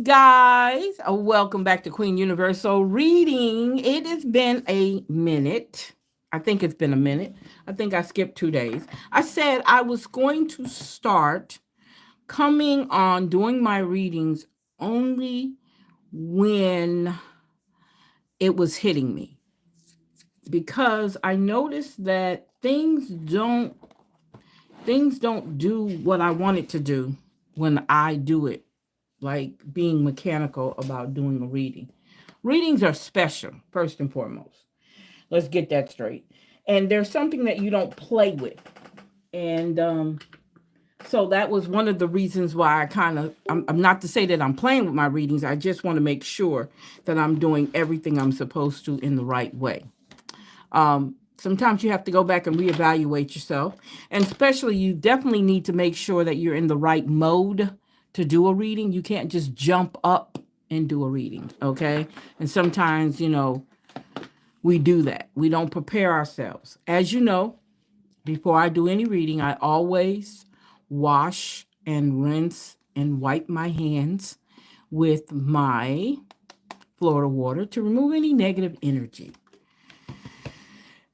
guys. Welcome back to Queen Universal Reading. It has been a minute. I think it's been a minute. I think I skipped 2 days. I said I was going to start coming on doing my readings only when it was hitting me because I noticed that things don't do what I want it to do when I do it, like being mechanical about doing a reading. Readings are special, first and foremost. Let's get that straight. And there's something that you don't play with. And so that was one of the reasons why I'm not to say that I'm playing with my readings. I just want to make sure that I'm doing everything I'm supposed to in the right way. Sometimes you have to go back and reevaluate yourself. And especially, you definitely need to make sure that you're in the right mode to do a reading. You can't just jump up and do a reading, okay? And sometimes, we do that. We don't prepare ourselves. As you know, before I do any reading, I always wash and rinse and wipe my hands with my Florida water to remove any negative energy.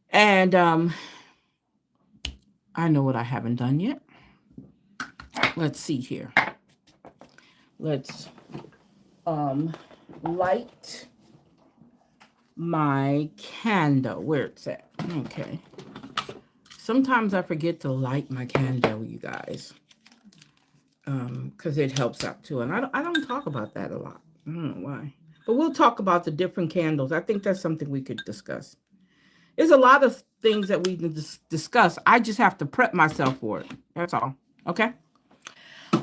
And I know what I haven't done yet. Let's see here. Let's light my candle. Where it's at. Okay. Sometimes I forget to light my candle, you guys. Because it helps out too. And I don't talk about that a lot. I don't know why. But we'll talk about the different candles. I think that's something we could discuss. There's a lot of things that we can discuss. I just have to prep myself for it. That's all. Okay?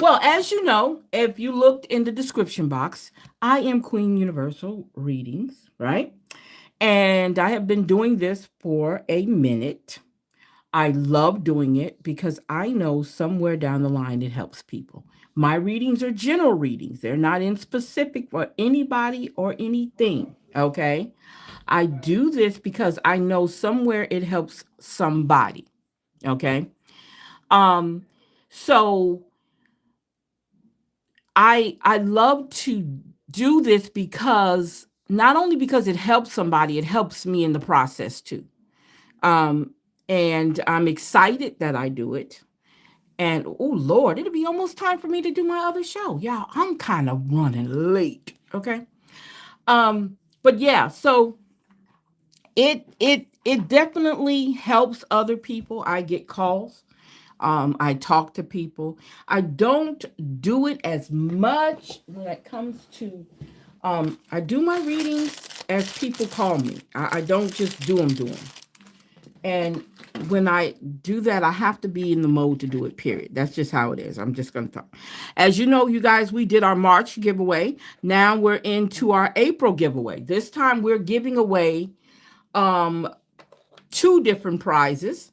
Well, as you know, if you looked in the description box, I am Queen Universal Readings, right? And I have been doing this for a minute. I love doing it because I know somewhere down the line it helps people. My readings are general readings. They're not in specific for anybody or anything, okay? I do this because I know somewhere it helps somebody, okay? Um so I love to do this because not only because it helps somebody, it helps me in the process too. Um and I'm excited that I do it. And oh Lord, it'll be almost time for me to do my other show. Yeah, I'm kind of running late. Okay. But yeah, so it definitely helps other people. I get calls. I talk to people. I don't do it as much when it comes to I do my readings as people call me. I don't just do them. And when I do that, I have to be in the mode to do it, period. That's just how it is. I'm just going to talk. As you know, you guys, we did our March giveaway. Now we're into our April giveaway. This time we're giving away um, two different prizes.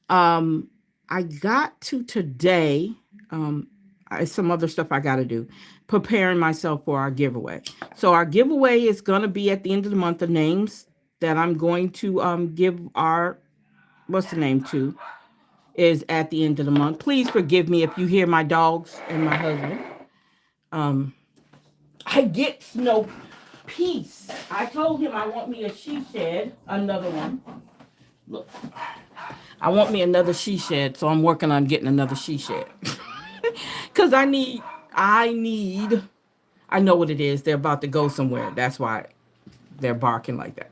Um, I got to today, some other stuff I got to do, preparing myself for our giveaway. So our giveaway is going to be at the end of the month, the names that I'm going to give our what's the name to is at the end of the month. Please forgive me if you hear my dogs and my husband. Um, I get no peace. I told him I want me a she shed, another one. Look, I want me another she shed, so I'm working on getting another she shed. Cause I know what it is. They're about to go somewhere. That's why they're barking like that.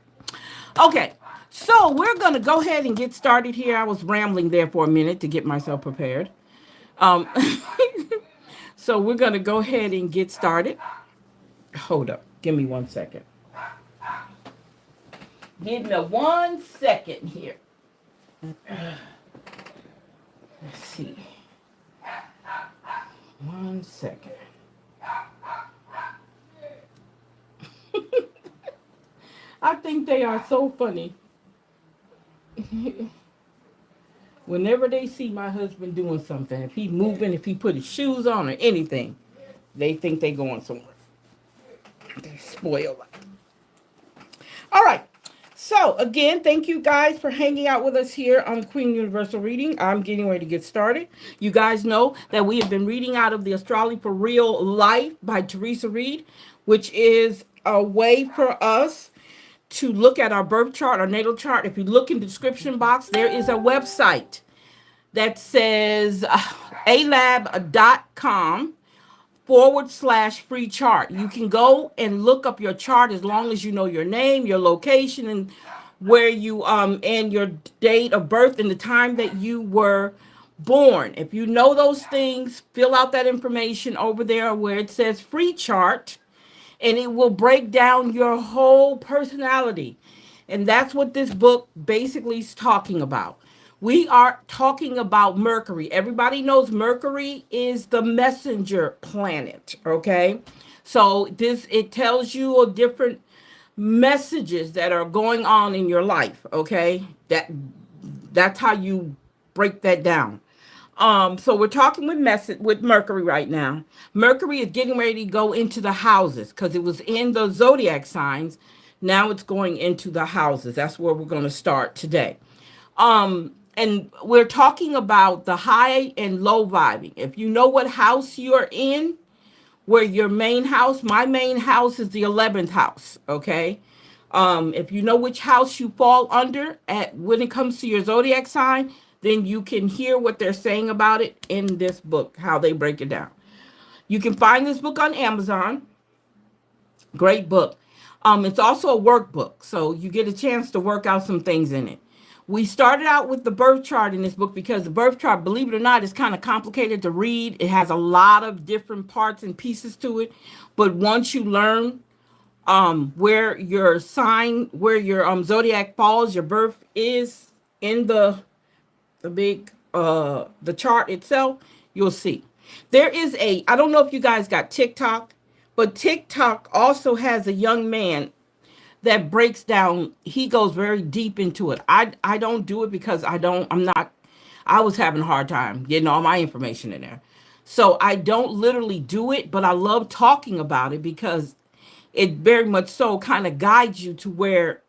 Okay, so we're going to go ahead and get started here. I was rambling there for a minute to get myself prepared. Um, so we're going to go ahead and get started. Hold up. Give me 1 second. Give me 1 second here. Let's see. 1 second. I think they are so funny. Whenever they see my husband doing something, if he moving, if he put his shoes on or anything, they think they going somewhere. They spoil it. All right. So, again, thank you guys for hanging out with us here on Queen Universal Reading. I'm getting ready to get started. You guys know that we have been reading out of the Astrology for Real Life by Theresa Reed, which is a way for us to look at our birth chart, our natal chart. If you look in the description box, there is a website that says alab.com/free chart. You can go and look up your chart as long as you know your name, your location, and where you and your date of birth and the time that you were born. If you know those things, fill out that information over there where it says free chart, and it will break down your whole personality. And that's what this book basically is talking about. We are talking about Mercury. Everybody knows Mercury is the messenger planet, okay? So this it tells you a different messages that are going on in your life, okay? That's how you break that down. So we're talking with Mercury right now. Mercury is getting ready to go into the houses because it was in the zodiac signs. Now it's going into the houses. That's where we're going to start today. And we're talking about the high and low vibing. If you know what house you're in, where your main house, my main house is the 11th house, okay? If you know which house you fall under at when it comes to your zodiac sign, then you can hear what they're saying about it in this book, how they break it down. You can find this book on Amazon. Great book. It's also a workbook, so you get a chance to work out some things in it. We started out with the birth chart in this book because the birth chart, believe it or not, is kind of complicated to read. It has a lot of different parts and pieces to it. But once you learn where your sign, where your zodiac falls, your birth is in the chart itself, you'll see. There is I don't know if you guys got TikTok, but TikTok also has a young man that breaks down. He goes very deep into it. I don't do it because I was having a hard time getting all my information in there. So I don't literally do it, but I love talking about it because it very much so kind of guides you to where,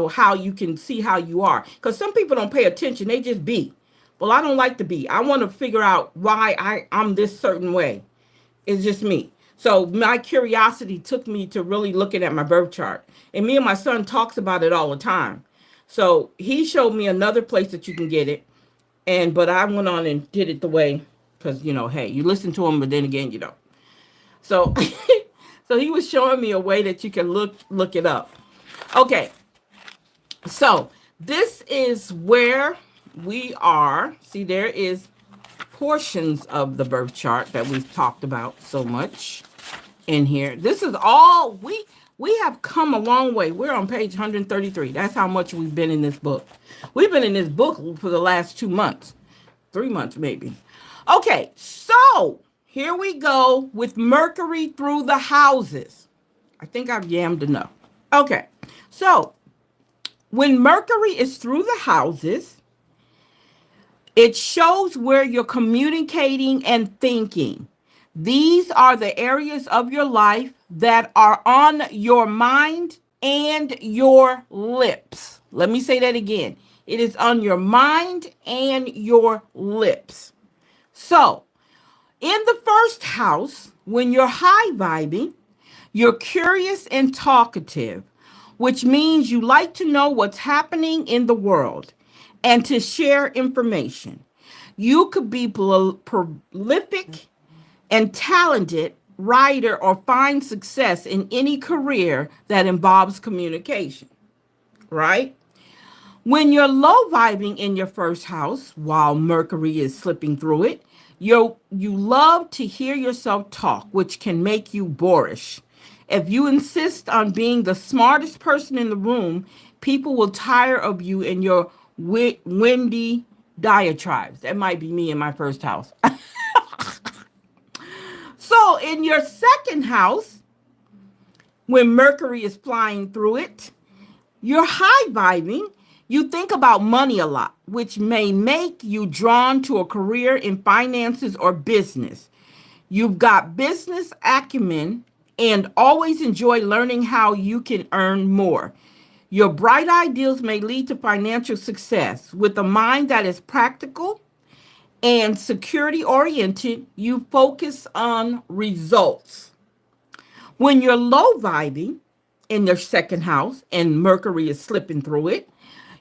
how you can see how you are. Because some people don't pay attention, they just be. Well, I don't like to be. I want to figure out why I'm this certain way. It's just me. So my curiosity took me to really looking at my birth chart. And me and my son talks about it all the time. So he showed me another place that you can get it. But I went on and did it the way, because, hey, you listen to him, but then again, you don't. So so he was showing me a way that you can look it up. Okay. So this is where we are. See, there is portions of the birth chart that we've talked about so much in here. This is all we have come a long way. We're on page 133. That's how much we've been in this book. We've been in this book for the last 2 months, 3 months maybe. Okay, so here we go with Mercury through the houses. I think I've yammed enough. Okay, so when Mercury is through the houses, it shows where you're communicating and thinking. These are the areas of your life that are on your mind and your lips. Let me say that again. It is on your mind and your lips. So, in the first house, when you're high vibing, you're curious and talkative, which means you like to know what's happening in the world and to share information. You could be prolific and talented writer or find success in any career that involves communication, right? When you're low vibing in your first house while Mercury is slipping through it, you love to hear yourself talk, which can make you boorish. If you insist on being the smartest person in the room, people will tire of you and your windy diatribes. That might be me in my first house. So in your second house, when Mercury is flying through it, you're high vibing. You think about money a lot, which may make you drawn to a career in finances or business. You've got business acumen and always enjoy learning how you can earn more. Your bright ideas may lead to financial success. With a mind that is practical and security oriented, you focus on results. When you're low vibing in your second house and Mercury is slipping through it,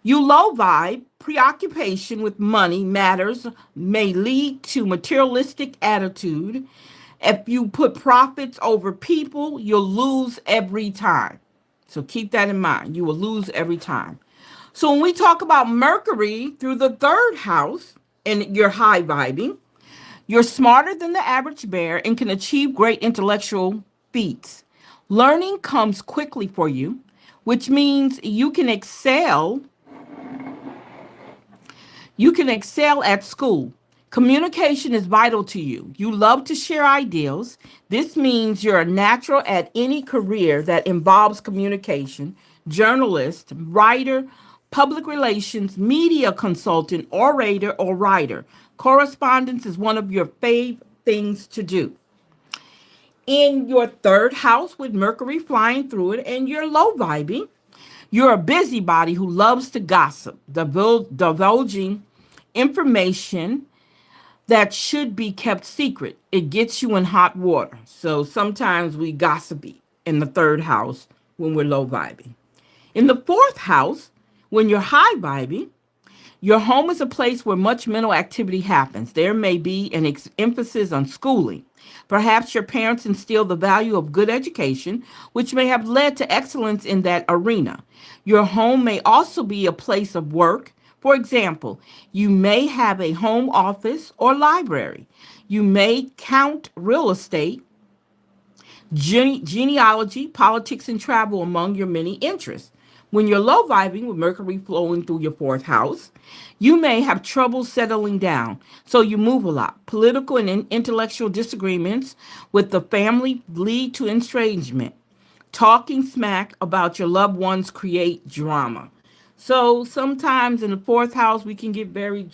you low vibe, preoccupation with money matters may lead to materialistic attitude. If you put profits over people, you'll lose every time. So keep that in mind. You will lose every time. So when we talk about Mercury through the third house and you're high vibing, you're smarter than the average bear and can achieve great intellectual feats. Learning comes quickly for you, which means you can excel at school. Communication is vital to you. You love to share ideals. This means you're a natural at any career that involves communication, journalist, writer, public relations, media consultant, orator, or writer. Correspondence is one of your fave things to do. In your third house with Mercury flying through it and you're low vibing, you're a busybody who loves to gossip, divulging information that should be kept secret. It gets you in hot water. So sometimes we gossipy in the third house when we're low vibing. In the fourth house, when you're high vibing, your home is a place where much mental activity happens. There may be an emphasis on schooling. Perhaps your parents instill the value of good education, which may have led to excellence in that arena. Your home may also be a place of work. For example, you may have a home office or library. You may count real estate, genealogy, politics, and travel among your many interests. When you're low vibing with Mercury flowing through your fourth house, you may have trouble settling down, so you move a lot. Political and intellectual disagreements with the family lead to estrangement. Talking smack about your loved ones create drama. So sometimes in the fourth house, we can get very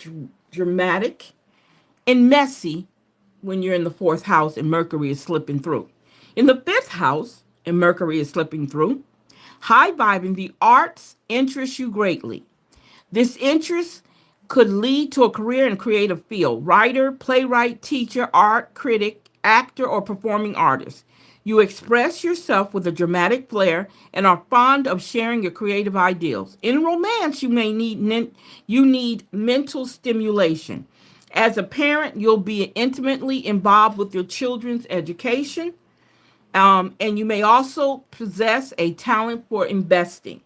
dramatic and messy when you're in the fourth house and Mercury is slipping through. In the fifth house and Mercury is slipping through, high vibing, the arts interest you greatly. This interest could lead to a career in a creative field: writer, playwright, teacher, art critic, actor, or performing artist. You express yourself with a dramatic flair and are fond of sharing your creative ideals. In romance, you need mental stimulation. As a parent, you'll be intimately involved with your children's education, and you may also possess a talent for investing.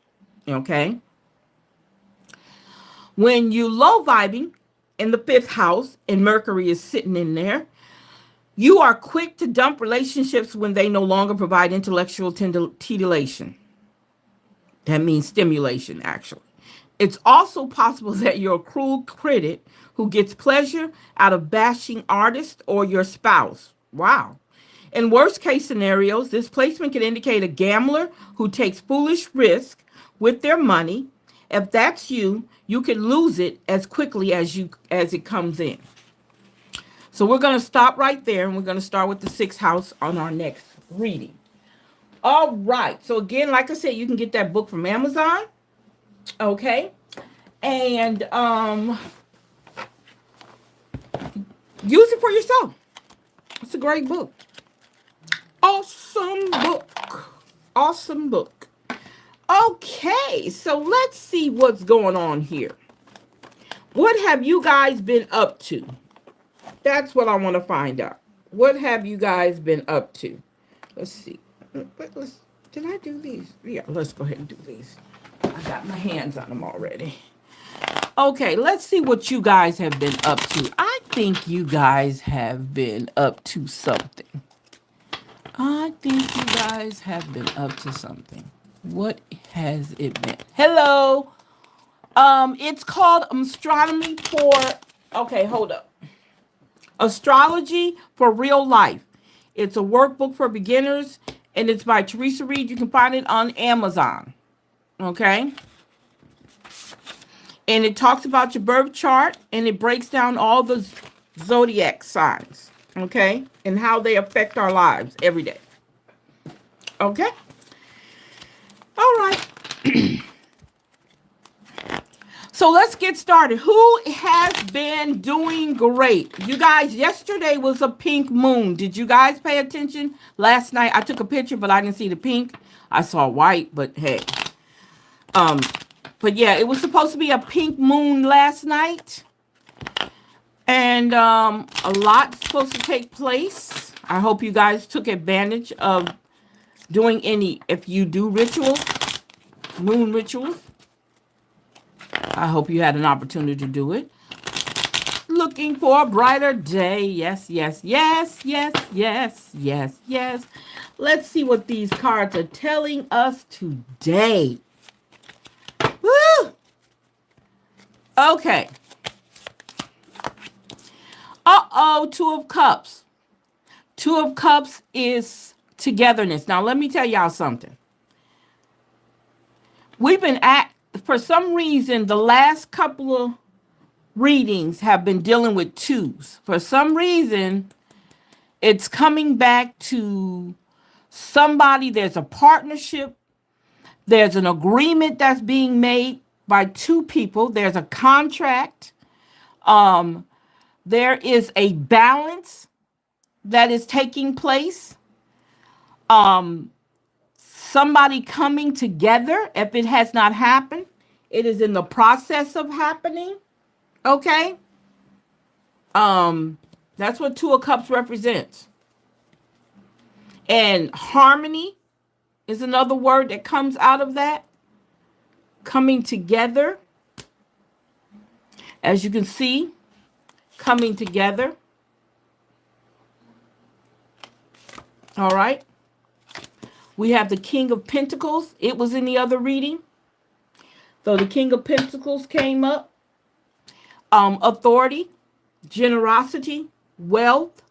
Okay. When you low vibing in the fifth house and Mercury is sitting in there, you are quick to dump relationships when they no longer provide intellectual titillation. That means stimulation, actually. It's also possible that you're a cruel critic who gets pleasure out of bashing artists or your spouse. Wow. In worst case scenarios, this placement can indicate a gambler who takes foolish risk with their money. If that's you, you can lose it as quickly as it comes in. So we're going to stop right there and we're going to start with the sixth house on our next reading. All right. So again, like I said, you can get that book from Amazon. Okay. And use it for yourself. It's a great book. Awesome book. Awesome book. Okay, so let's see what's going on here. What have you guys been up to? That's what I want to find out. What have you guys been up to? Let's see. Did I do these? Yeah, let's go ahead and do these. I got my hands on them already. Okay, let's see what you guys have been up to. I think you guys have been up to something. What has it been? Hello. It's called Astronomy for. Okay, hold up. Astrology for Real Life. It's a workbook for beginners, and it's by Theresa Reed. You can find it on Amazon. Okay. And it talks about your birth chart, and it breaks down all the zodiac signs. Okay. And how they affect our lives every day. Okay. All right. So let's get started. Who has been doing great? You guys, yesterday was a pink moon. Did you guys pay attention? Last night I took a picture, but I didn't see the pink. I saw white, but hey. Um, but yeah, it was supposed to be a pink moon last night. And a lot's supposed to take place. I hope you guys took advantage of doing any, if you do rituals, moon rituals. I hope you had an opportunity to do it. Looking for a brighter day. Yes, yes, yes, yes, yes, yes, yes. Let's see what these cards are telling us today. Woo! Okay. Uh-oh, Two of Cups. Two of Cups is togetherness. Now, let me tell y'all something. We've been for some reason, the last couple of readings have been dealing with twos. For some reason, it's coming back to somebody, there's a partnership, there's an agreement that's being made by two people, there's a contract, there is a balance that is taking place. Somebody coming together, if it has not happened, it is in the process of happening. Okay? That's what Two of Cups represents. And harmony is another word that comes out of that. Coming together. As you can see, coming together. All right. We have the King of Pentacles. It was in the other reading. So the King of Pentacles came up. Authority, generosity, wealth,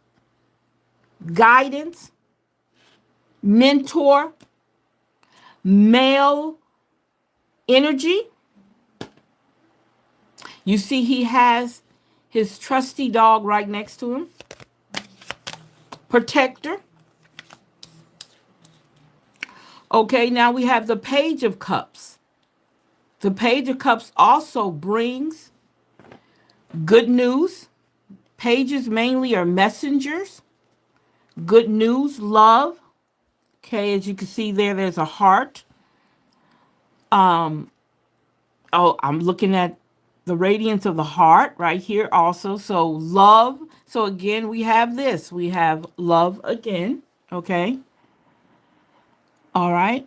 guidance, mentor, male energy. You see he has his trusty dog right next to him. Protector. Okay, now we have the Page of Cups. The Page of Cups also brings good news. Pages mainly are messengers. Good news, love. Okay, as you can see there, there's a heart. Oh, I'm looking at the radiance of the heart right here also. So love. So again, we have this. We have love again. Okay. All right.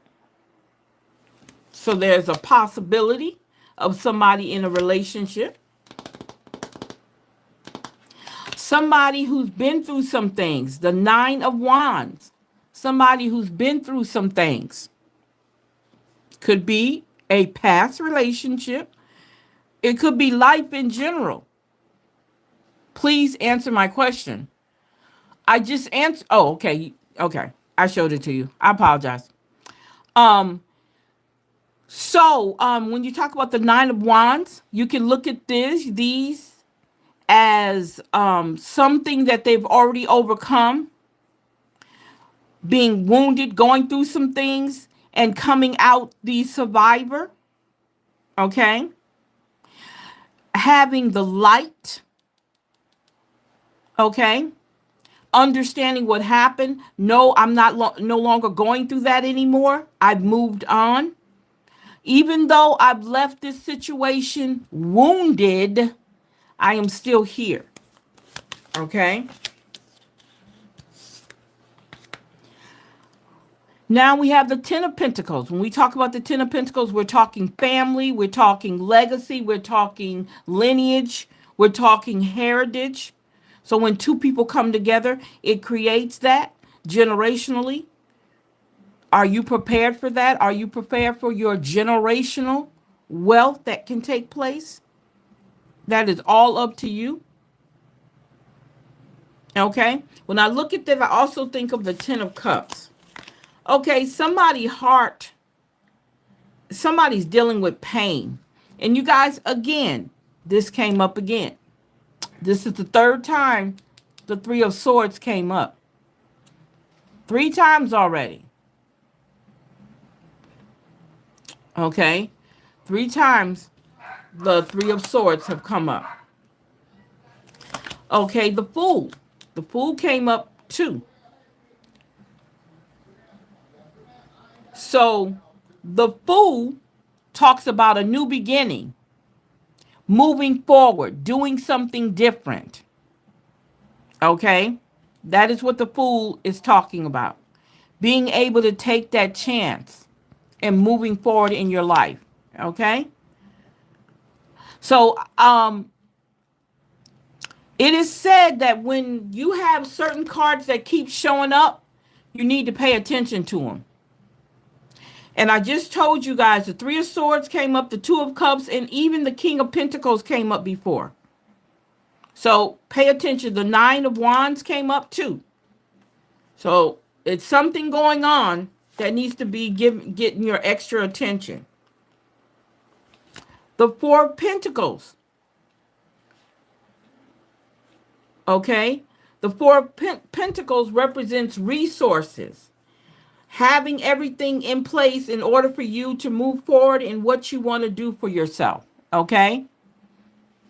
So there's a possibility of somebody in a relationship. Somebody who's been through some things. The Nine of Wands. Somebody who's been through some things. Could be a past relationship. It could be life in general. Please answer my question. I just answered. Oh, okay. Okay. I showed it to you. I apologize. When you talk about the Nine of Wands, you can look at these as something that they've already overcome, being wounded, going through some things, and coming out the survivor. Okay? Having the light. Okay? Understanding what happened. No, I'm not no longer going through that anymore. I've moved on. Even though I've left this situation wounded, I am still here. Okay? Now we have the Ten of Pentacles. When we talk about the Ten of Pentacles, we're talking family, we're talking legacy, we're talking lineage, we're talking heritage. So when two people come together, it creates that generationally. Are you prepared for that? Are you prepared for your generational wealth that can take place? That is all up to you. Okay? When I look at that, I also think of the Ten of Cups. Okay, somebody's dealing with pain. And you guys, again, this came up again. This is the third time the Three of Swords came up. 3 times already. Okay? 3 times the Three of Swords have come up. Okay, the Fool. The Fool came up too. So the Fool talks about a new beginning, moving forward, doing something different. Okay? That is what the Fool is talking about. Being able to take that chance and moving forward in your life. Okay? So, it is said that when you have certain cards that keep showing up, you need to pay attention to them. And I just told you guys the Three of Swords came up, the Two of Cups, and even the King of Pentacles came up before. So pay attention. The Nine of Wands came up too. So it's something going on that needs to be getting your extra attention. The Four of Pentacles. Okay? The Four of Pentacles represents resources. Having everything in place in order for you to move forward in what you want to do for yourself. Okay?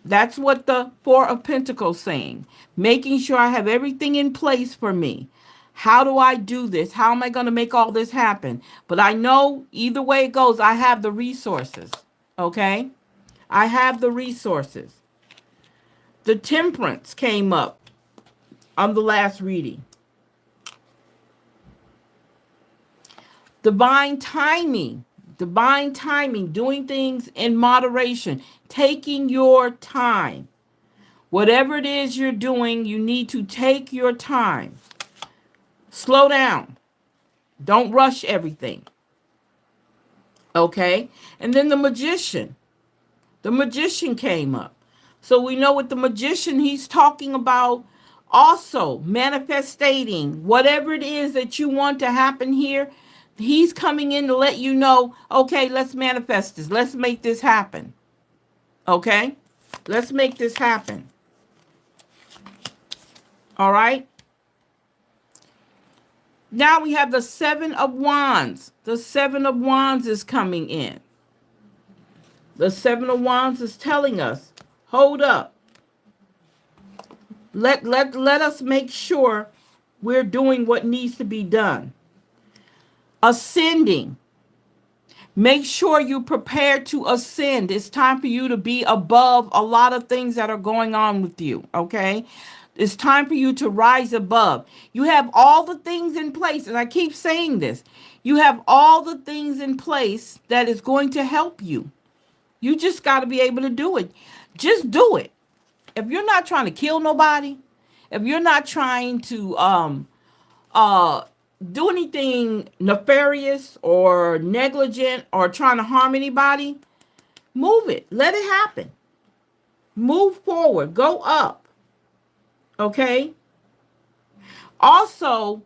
That's what the Four of Pentacles saying. Making sure I have everything in place for me. How do I do this? How am I going to make all this happen? But I know either way it goes, I have the resources. Okay? I have the resources. The Temperance came up on the last reading. Divine timing. Divine timing. Doing things in moderation. Taking your time. Whatever it is you're doing, you need to take your time. Slow down. Don't rush everything. Okay? And then the Magician. The Magician came up. So we know with the Magician, he's talking about also manifesting whatever it is that you want to happen here. He's coming in to let you know, okay, let's manifest this. Let's make this happen. Okay? Let's make this happen. All right? Now we have the Seven of Wands. The Seven of Wands is coming in. The Seven of Wands is telling us, hold up. Let us make sure we're doing what needs to be done. Ascending. Make sure you prepare to ascend. It's time for you to be above a lot of things that are going on with you, okay? It's time for you to rise above. You have all the things in place, and I keep saying this. You have all the things in place that is going to help you. You just got to be able to do it. Just do it. If you're not trying to kill nobody, if you're not trying to do anything nefarious or negligent or trying to harm anybody, move it. Let it happen. Move forward. Go up. Okay? Also,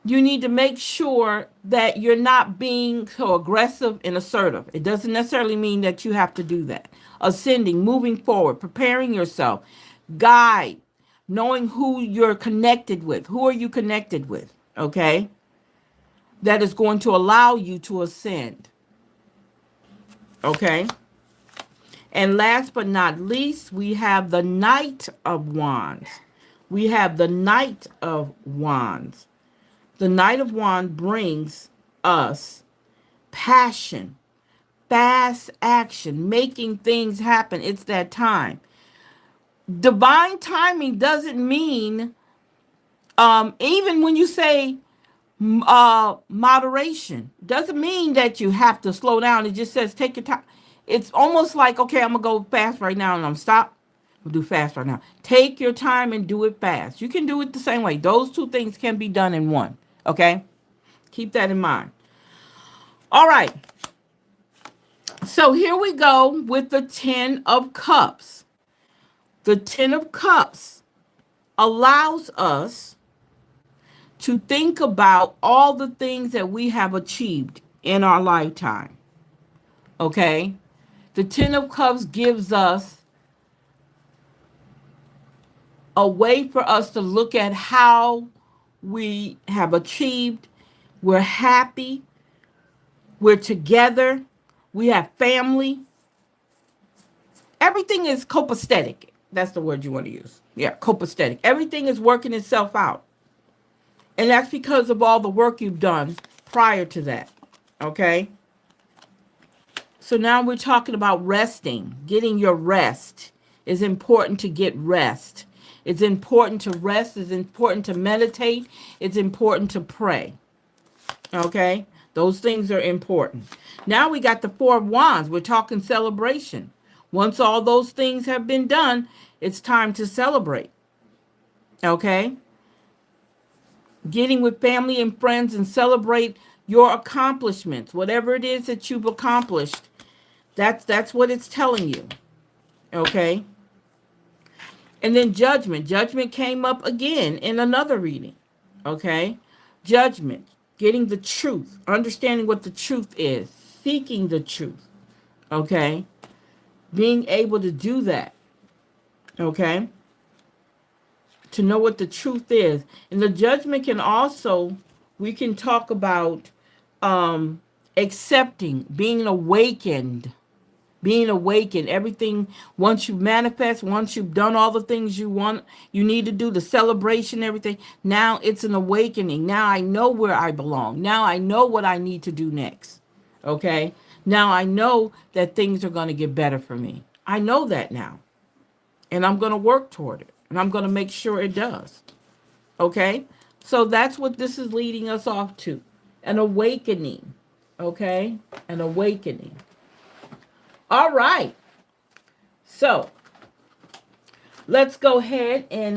you need to make sure that you're not being so aggressive and assertive. It doesn't necessarily mean that you have to do that. Ascending, moving forward, preparing yourself, guide, knowing who you're connected with. Who are you connected with? Okay? That is going to allow you to ascend. Okay? And last but not least, we have the Knight of Wands. We have the Knight of Wands. The Knight of Wands brings us passion, fast action, making things happen. It's that time. Divine timing doesn't mean, even when you say moderation, doesn't mean that you have to slow down. It just says take your time. It's almost like, okay, I'm going to go fast right now and I'm stop. We'll do fast right now. Take your time and do it fast. You can do it the same way. Those two things can be done in one. Okay? Keep that in mind. All right. So here we go with the Ten of Cups. The Ten of Cups allows us to think about all the things that we have achieved in our lifetime. Okay? The Ten of Cups gives us a way for us to look at how we have achieved. We're happy. We're together. We have family. Everything is copacetic. That's the word you want to use. Yeah, copacetic. Everything is working itself out. And that's because of all the work you've done prior to that. Okay? So now we're talking about resting. Getting your rest. It's important to get rest. It's important to rest. It's important to meditate. It's important to pray. Okay? Those things are important. Now we got the Four of Wands. We're talking celebration. Once all those things have been done, it's time to celebrate. Okay? Getting with family and friends and celebrate your accomplishments. Whatever it is that you've accomplished, that's what it's telling you. Okay? And then judgment. Judgment came up again in another reading. Okay? Judgment. Getting the truth. Understanding what the truth is. Seeking the truth. Okay? Being able to do that. Okay? To know what the truth is. And the judgment can also, we can talk about accepting, being awakened. Everything, once you manifest, once you've done all the things you need to do, the celebration, everything, now it's an awakening. Now I know where I belong. Now I know what I need to do next. Okay? Now I know that things are going to get better for me. I know that now. And I'm going to work toward it. And I'm going to make sure it does. Okay? So that's what this is leading us off to. An awakening. Okay? An awakening. All right. So let's go ahead and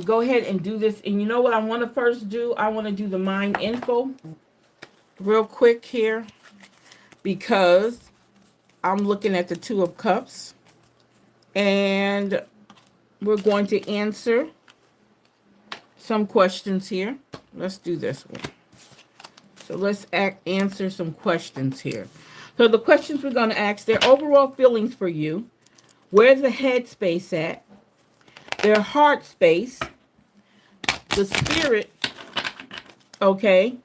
go ahead and do this. And you know what I want to first do? I want to do the mind info real quick here because I'm looking at the Two of Cups and we're going to answer some questions here. Let's do this one. So let's answer some questions here. So the questions we're going to ask, their overall feelings for you. Where's the head space at? Their heart space. The spirit. Okay.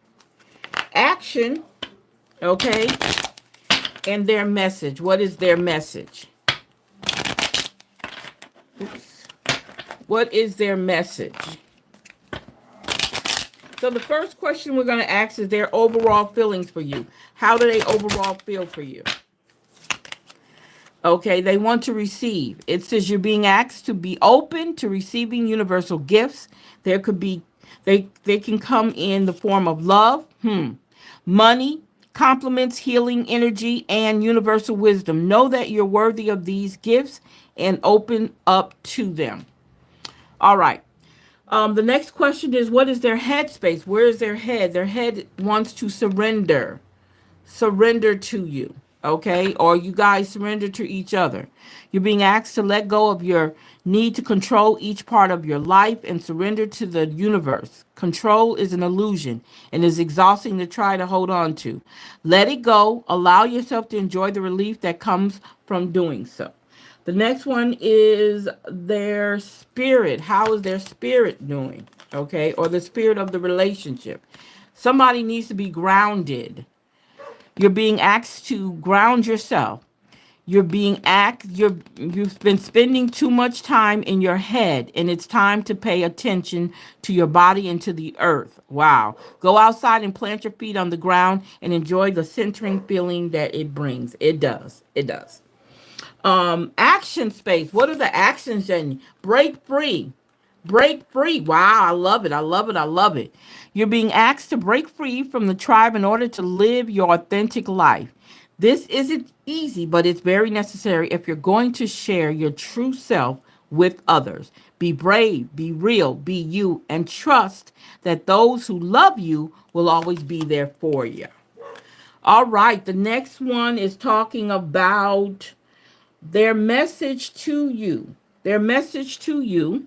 Action. Okay. And their message. What is their message? Oops. What is their message? So the first question we're going to ask is their overall feelings for you. How do they overall feel for you? Okay, they want to receive. It says you're being asked to be open to receiving universal gifts. There could be, they can come in the form of love, money, compliments, healing energy, and universal wisdom. Know that you're worthy of these gifts and open up to them. All right. The next question is, what is their head space? Where is their head? Their head wants to surrender to you, okay? Or you guys surrender to each other. You're being asked to let go of your need to control each part of your life and surrender to the universe. Control is an illusion and is exhausting to try to hold on to. Let it go. Allow yourself to enjoy the relief that comes from doing so. The next one is their spirit. How is their spirit doing? Okay, or the spirit of the relationship. Somebody needs to be grounded. You're being asked to ground yourself. You've been spending too much time in your head, and it's time to pay attention to your body and to the earth. Wow. Go outside and plant your feet on the ground and enjoy the centering feeling that it brings. It does. It does. Action space. What are the actions, Jenny? Break free. Break free. Wow, I love it. I love it. I love it. You're being asked to break free from the tribe in order to live your authentic life. This isn't easy, but it's very necessary if you're going to share your true self with others. Be brave, be real, be you, and trust that those who love you will always be there for you. All right, the next one is talking about their message to you. Their message to you.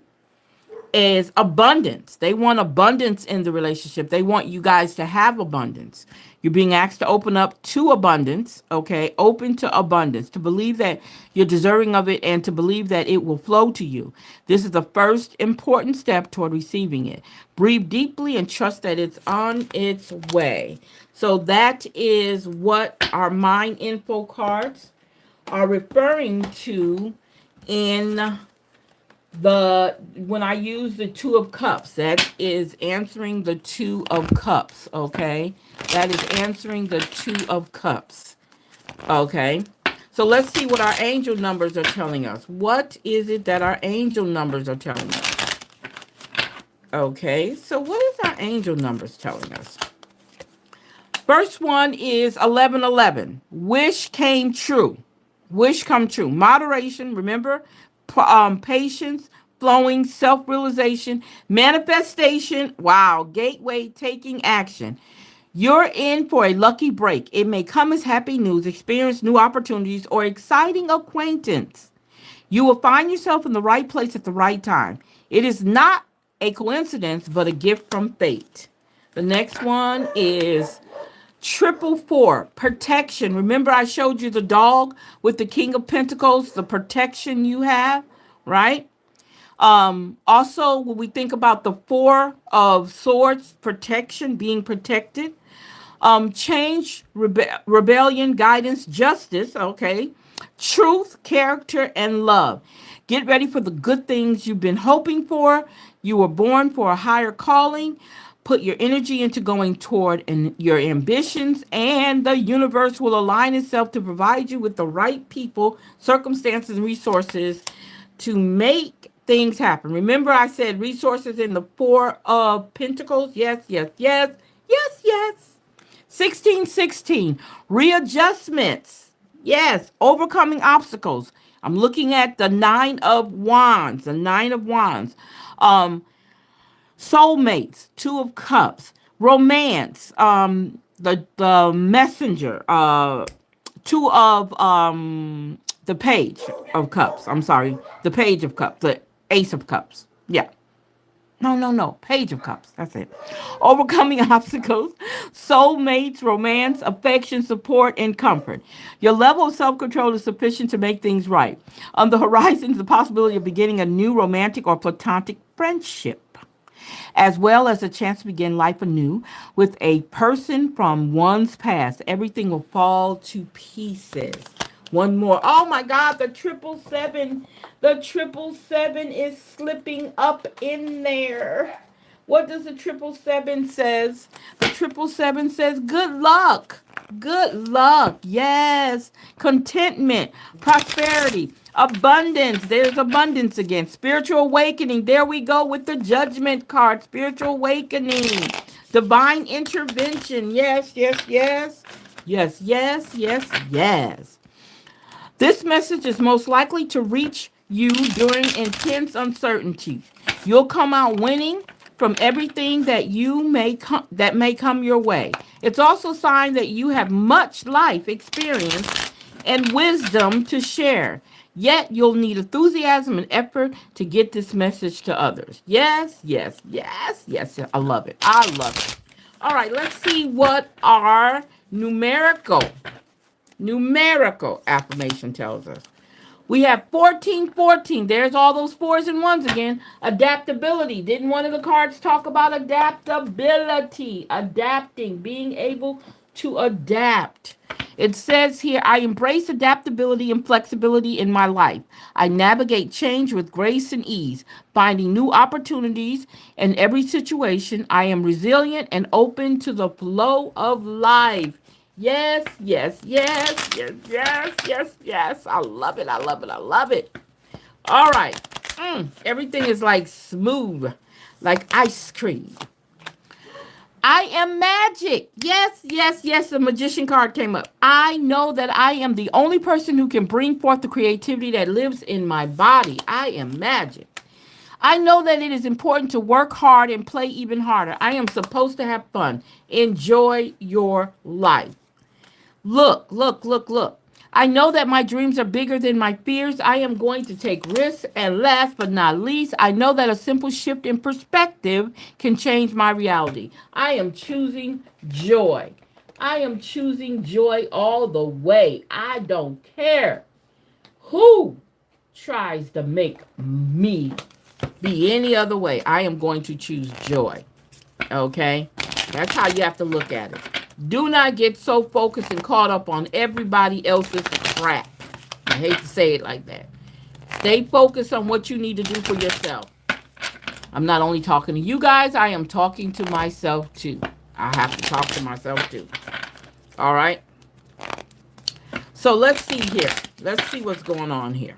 is abundance. They want abundance in the relationship. They want you guys to have abundance. You're being asked to open up to abundance, okay? Open to abundance, to believe that you're deserving of it and to believe that it will flow to you. This is the first important step toward receiving it. Breathe deeply and trust that it's on its way. So that is what our mind info cards are referring to in the when I use the two of cups. That is answering the two of cups, okay? That is answering the two of cups, okay? So let's see what our angel numbers are telling us. What is it that our angel numbers are telling us? Okay, so what is our angel numbers telling us? First one is 1111. Wish came true. Wish come true. Moderation, remember, patience, flowing, self-realization, manifestation. Wow, gateway, taking action. You're in for a lucky break. It may come as happy news, experience new opportunities, or exciting acquaintance. You will find yourself in the right place at the right time. It is not a coincidence, but a gift from fate. The next one is triple four, protection. Remember, I showed you the dog with the King of Pentacles, the protection you have, right? Also, when we think about the Four of Swords, protection, being protected, change, rebellion, guidance, justice, okay, truth, character, and love. Get ready for the good things you've been hoping for. You were born for a higher calling. Put your energy into going toward your ambitions, and the universe will align itself to provide you with the right people, circumstances, and resources to make things happen. Remember, I said resources in the Four of Pentacles? Yes, yes, yes, yes, yes. 1616, readjustments. Yes, overcoming obstacles. I'm looking at the Nine of Wands, the Nine of Wands. Um, Soulmates, Two of Cups, romance, the messenger, two of the Page of Cups. I'm sorry, the Page of Cups, the Ace of Cups. Yeah. No, no, no. Page of Cups. That's it. Overcoming obstacles, soulmates, romance, affection, support, and comfort. Your level of self control is sufficient to make things right. On the horizon is the possibility of beginning a new romantic or platonic friendship, as well as a chance to begin life anew with a person from one's past. Everything will fall to pieces. One more. Oh my God, the 777. The 777 is slipping up in there. What does the 777 says? The 777 says good luck. Good luck. Yes. Contentment, prosperity, abundance. There's abundance again. Spiritual awakening. There we go with the judgment card. Spiritual awakening. Divine intervention. Yes, yes, yes. Yes, yes, yes, yes. This message is most likely to reach you during intense uncertainty. You'll come out winning from everything that may come your way. It's also a sign that you have much life experience and wisdom to share. Yet you'll need enthusiasm and effort to get this message to others. Yes, yes, yes, yes. I love it. I love it. All right, let's see what our numerical affirmation tells us. We have 1414. There's all those fours and ones again. Adaptability. Didn't one of the cards talk about adaptability? Adapting, being able to adapt. It says here, I embrace adaptability and flexibility in my life. I navigate change with grace and ease, finding new opportunities in every situation. I am resilient and open to the flow of life. Yes, yes, yes, yes, yes, yes, yes. I love it. I love it. I love it. All right. Everything is like smooth, like ice cream. I am magic. Yes, yes, yes. The magician card came up. I know that I am the only person who can bring forth the creativity that lives in my body. I am magic. I know that it is important to work hard and play even harder. I am supposed to have fun. Enjoy your life. Look, look, look, look. I know that my dreams are bigger than my fears. I am going to take risks. And last but not least, I know that a simple shift in perspective can change my reality. I am choosing joy. I am choosing joy all the way. I don't care who tries to make me be any other way. I am going to choose joy. Okay? That's how you have to look at it. Do not get so focused and caught up on everybody else's crap. I hate to say it like that. Stay focused on what you need to do for yourself. I'm not only talking to you guys, I am talking to myself too. I have to talk to myself too. All right? So let's see here. Let's see what's going on here.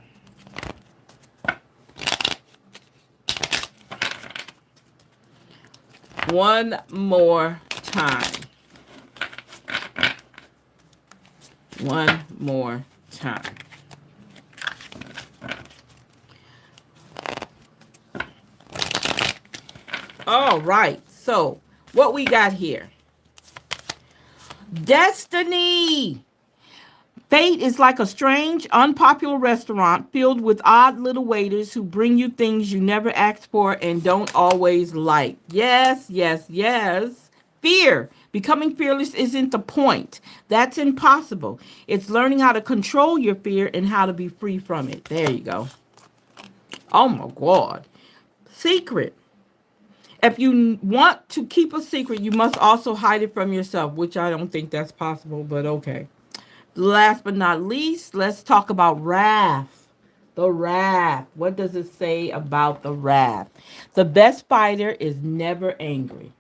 One more time. One more time. All right. So, what we got here? Destiny. Fate is like a strange, unpopular restaurant filled with odd little waiters who bring you things you never asked for and don't always like. Yes, yes, yes. Fear. Becoming fearless isn't the point. That's impossible. It's learning how to control your fear and how to be free from it. There you go. Oh my God. Secret. If you want to keep a secret, you must also hide it from yourself, which I don't think that's possible, but okay. Last but not least, let's talk about wrath. The wrath. What does it say about the wrath? The best fighter is never angry.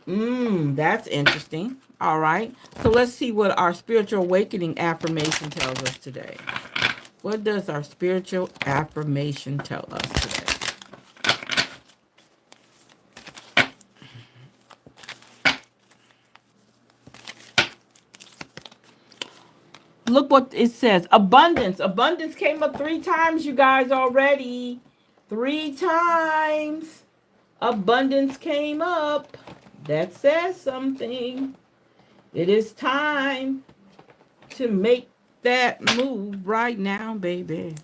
That's interesting. All right. So let's see what our spiritual awakening affirmation tells us today. What does our spiritual affirmation tell us today? Look what it says. Abundance. Abundance came up 3 times, you guys, already. 3 times. Abundance came up. That says something. It is time to make that move right now, baby.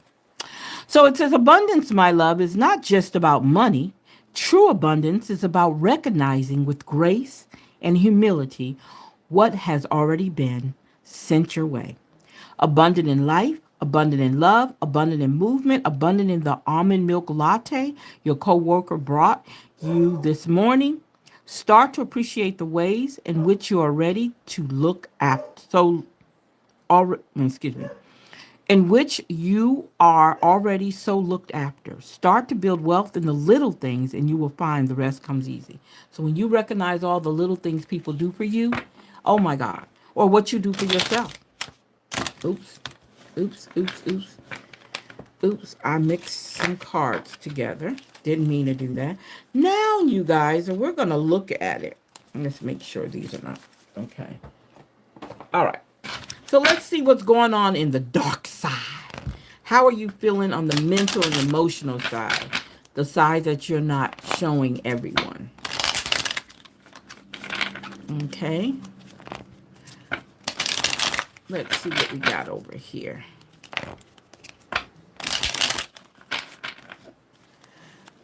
So it says abundance, my love, is not just about money. True abundance is about recognizing with grace and humility what has already been sent your way. Abundant in life, abundant in love, abundant in movement, abundant in the almond milk latte your coworker brought you this morning. Start to appreciate the ways in which you are ready to look at excuse me, in which you are already so looked after. Start to build wealth in the little things and you will find the rest comes easy. So when you recognize all the little things people do for you, oh my God, or what you do for yourself. Oops, oops, oops, oops, oops. I mixed some cards together. Didn't mean to do that. Now, you guys, we're going to look at it. Let's make sure these are not. Okay. All right. So let's see what's going on in the dark side. How are you feeling on the mental and emotional side? The side that you're not showing everyone. Okay. Let's see what we got over here.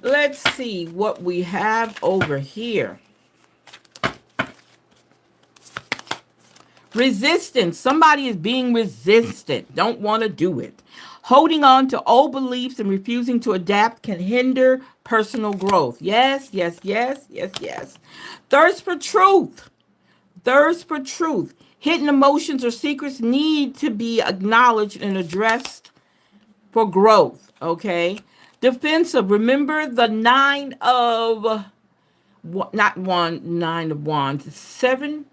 Let's see what we have over here. Resistance. Somebody is being resistant. Don't want to do it. Holding on to old beliefs and refusing to adapt can hinder personal growth. Yes, yes, yes, yes, yes. Thirst for truth. Thirst for truth. Hidden emotions or secrets need to be acknowledged and addressed for growth. Okay. Defensive. Remember the nine of wands,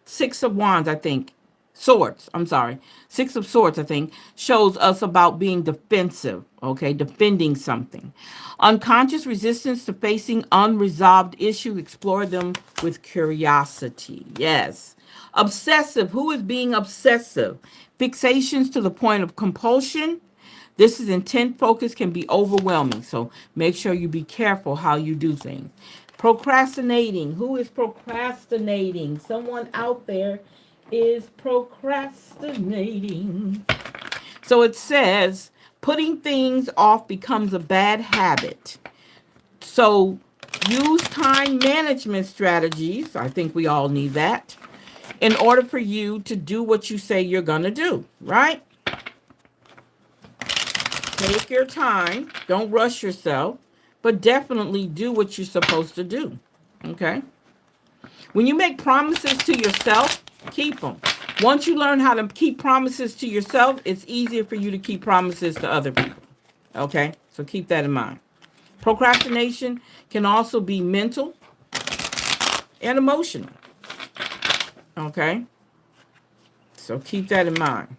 6 of wands, I think. Swords, I'm sorry. 6 of swords, I think, shows us about being defensive, okay, defending something. Unconscious resistance to facing unresolved issues, explore them with curiosity. Yes. Obsessive, who is being obsessive? Fixations to the point of compulsion. This is intent focus can be overwhelming, so make sure you be careful how you do things. Procrastinating. Who is procrastinating? Someone out there is procrastinating? So it says putting things off becomes a bad habit. So use time management strategies. I think we all need that in order for you to do what you say you're going to do, right? Take your time. Don't rush yourself, but definitely do what you're supposed to do. Okay? When you make promises to yourself, keep them. Once you learn how to keep promises to yourself, it's easier for you to keep promises to other people. Okay? So keep that in mind. Procrastination can also be mental and emotional. Okay? So keep that in mind.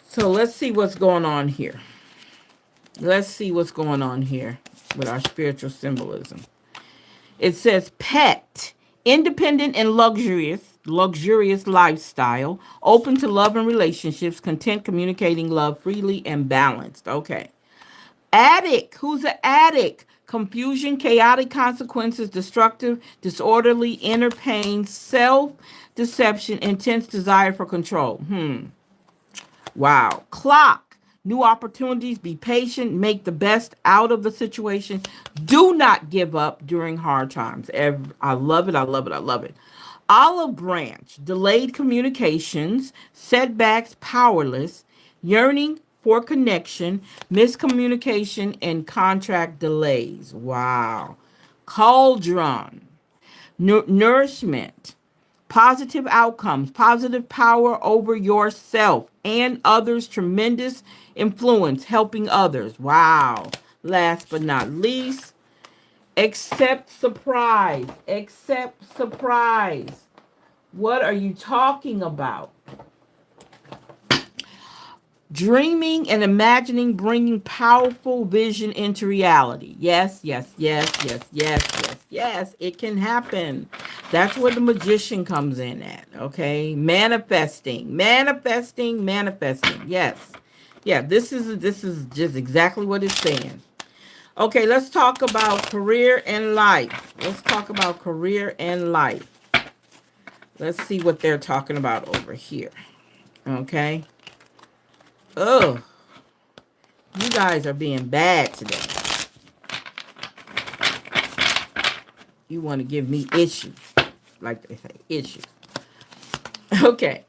So let's see what's going on here. Let's see what's going on here with our spiritual symbolism. It says pet, independent and luxurious lifestyle, open to love and relationships, content communicating love freely and balanced. Okay. Addict, who's an addict? Confusion, chaotic consequences, destructive, disorderly, inner pain, self-deception, intense desire for control. Wow. Clock. New opportunities. Be patient. Make the best out of the situation. Do not give up during hard times. I love it. I love it. I love it. Olive branch. Delayed communications. Setbacks. Powerless. Yearning for connection. Miscommunication and contract delays. Wow. Cauldron. Nourishment, positive outcomes, positive power over yourself and others, tremendous influence, helping others. Wow. Last but not least, accept surprise. Accept surprise. What are you talking about? Dreaming and imagining, bringing powerful vision into reality. Yes, yes, yes, yes, yes, yes, yes. It can happen. That's where the magician comes in at. Okay, manifesting, manifesting, manifesting. Yes, yeah. This is just exactly what it's saying. Okay, let's talk about career and life. Let's talk about career and life. Let's see what they're talking about over here. Okay. Oh, you guys are being bad today. You want to give me issues, like they say, issues. Okay.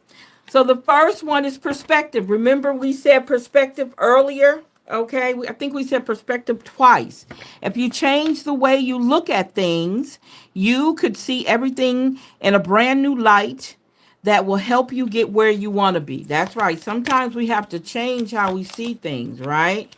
So the first one is perspective. Remember we said perspective earlier? Okay. I think we said perspective twice. If you change the way you look at things, you could see everything in a brand new light that will help you get where you want to be. That's right. Sometimes we have to change how we see things, right?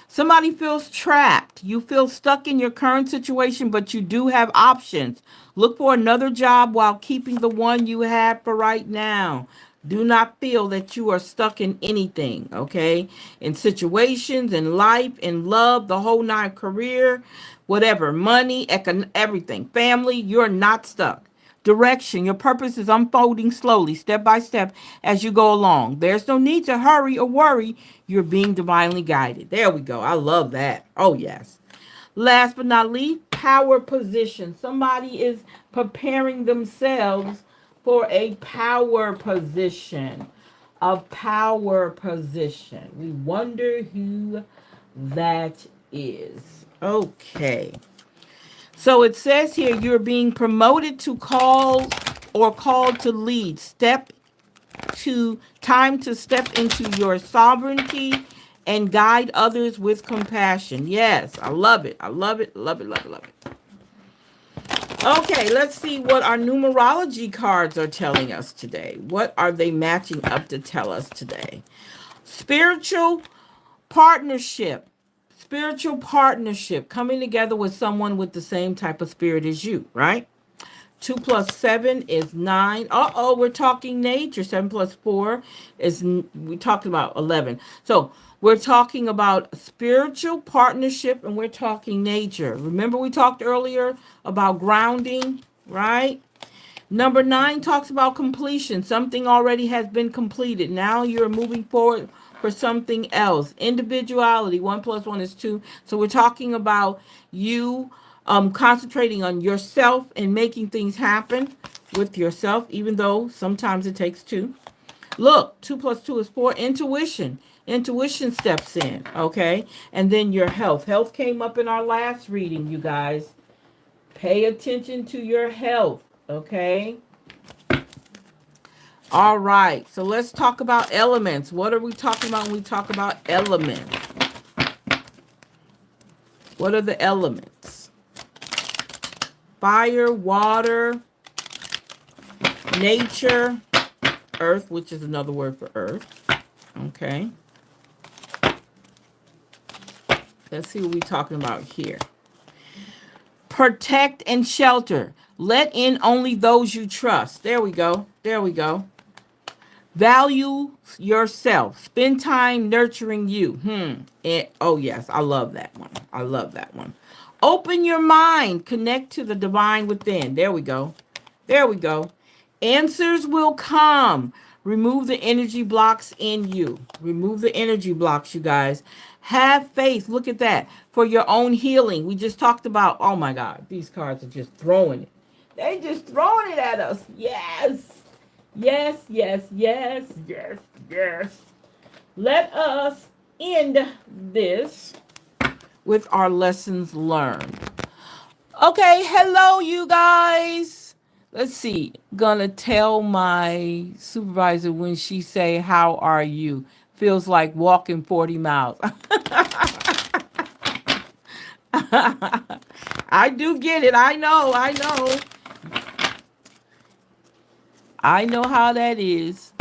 Somebody feels trapped. You feel stuck in your current situation, but you do have options. Look for another job while keeping the one you have for right now. Do not feel that you are stuck in anything, okay? In situations, in life, in love, the whole nine, career, whatever, money, everything, family, you're not stuck. Direction. Your purpose is unfolding slowly, step by step, as you go along. There's no need to hurry or worry. You're being divinely guided. There we go. I love that. Oh, yes. Last but not least, power position. Somebody is preparing themselves for a power position. A power position. We wonder who that is. Okay. So it says here you're being promoted to call or called to lead. Time to step into your sovereignty and guide others with compassion. Yes, I love it. I love it. Love it. Love it. Love it. Okay, let's see what our numerology cards are telling us today. What are they matching up to tell us today? Spiritual partnership. Spiritual partnership, coming together with someone with the same type of spirit as you, right? 2 plus 7 is 9. Uh-oh, we're talking nature. 7 plus 4 is, we talked about 11. So we're talking about spiritual partnership and we're talking nature. Remember we talked earlier about grounding, right? Number 9 talks about completion. Something already has been completed. Now you're moving forward for something else. Individuality. 1 plus 1 is 2. So we're talking about you Concentrating on yourself and making things happen with yourself, even though sometimes it takes two. Look, 2 plus 2 is 4. Intuition. Intuition steps in, okay? And then your health. Health came up in our last reading, you guys. Pay attention to your health, okay? All right, so let's talk about elements. What are we talking about when we talk about elements? What are the elements? Fire, water, nature, earth, which is another word for earth. Okay. Let's see what we're talking about here. Protect and shelter. Let in only those you trust. There we go. There we go. Value yourself. Spend time nurturing you. Oh, yes. I love that one. I love that one. Open your mind. Connect to the divine within. There we go. There we go. Answers will come. Remove the energy blocks in you. Remove the energy blocks, you guys. Have faith. Look at that. For your own healing. We just talked about, oh my God, these cards are just throwing it. They just throwing it at us. Yes. Yes, yes, yes, yes, yes. Let us end this with our lessons learned. Okay, hello, you guys. Let's see. Gonna tell my supervisor when she say, "How are you?" Feels like walking 40 miles. I do get it. I know. I know. I know how that is.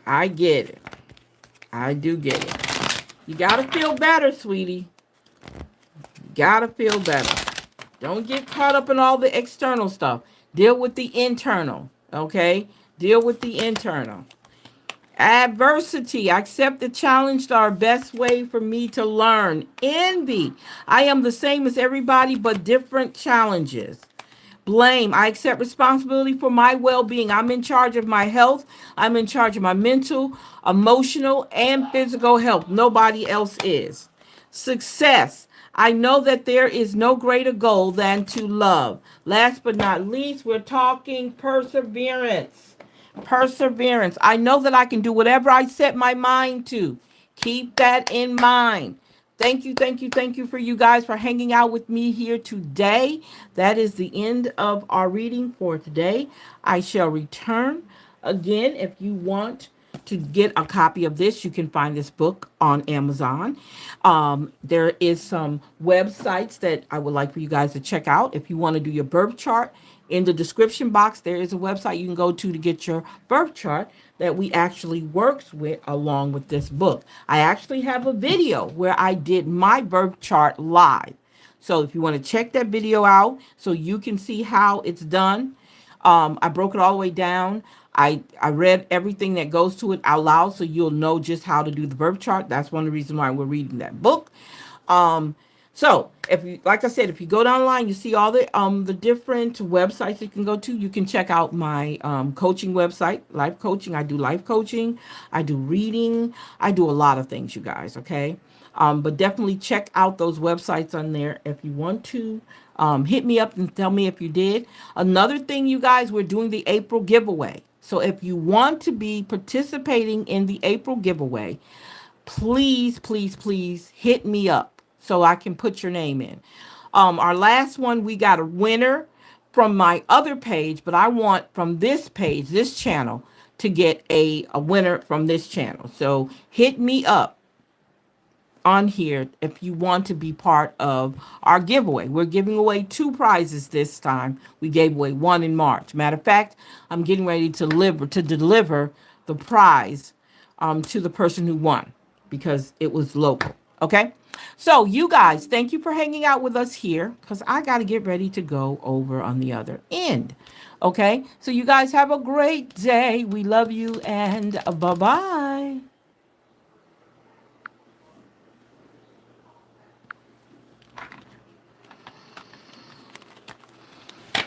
I get it. I do get it. You gotta feel better, sweetie. You gotta feel better. Don't get caught up in all the external stuff. Deal with the internal, okay? Deal with the internal. Adversity. Accept the challenge our best way for me to learn. Envy. I am the same as everybody, but different challenges. Blame. I accept responsibility for my well-being. I'm in charge of my health. I'm in charge of my mental, emotional, and physical health. Nobody else is. Success. I know that there is no greater goal than to love. Last but not least, we're talking perseverance. Perseverance. I know that I can do whatever I set my mind to. Keep that in mind. Thank you, thank you, thank you for you guys for hanging out with me here today. That is the end of our reading for today. I shall return again. If you want to get a copy of this, you can find this book on Amazon. There is some websites that I would like for you guys to check out. If you want to do your birth chart, in the description box, there is a website you can go to get your birth chart that we actually works with along with this book. I actually have a video where I did my birth chart live. So if you want to check that video out so you can see how it's done, I broke it all the way down. I read everything that goes to it out loud so you'll know just how to do the birth chart. That's one of the reasons why we're reading that book. So if you, like I said, if you go down the line, you see all the different websites you can go to. You can check out my coaching website, life coaching. I do life coaching. I do reading. I do a lot of things, you guys. Okay. But definitely check out those websites on there if you want to. Hit me up and tell me if you did. Another thing, you guys, we're doing the April giveaway. So if you want to be participating in the April giveaway, please, please, please hit me up so I can put your name in. Our last one, we got a winner from my other page, but I want from this page, this channel, to get a winner from this channel. So hit me up on here if you want to be part of our giveaway. We're giving away 2 prizes this time. We gave away 1 in March. Matter of fact, I'm getting ready to deliver the prize to the person who won because it was local. Okay? So you guys, thank you for hanging out with us here because I got to get ready to go over on the other end. Okay? So you guys have a great day. We love you and bye-bye.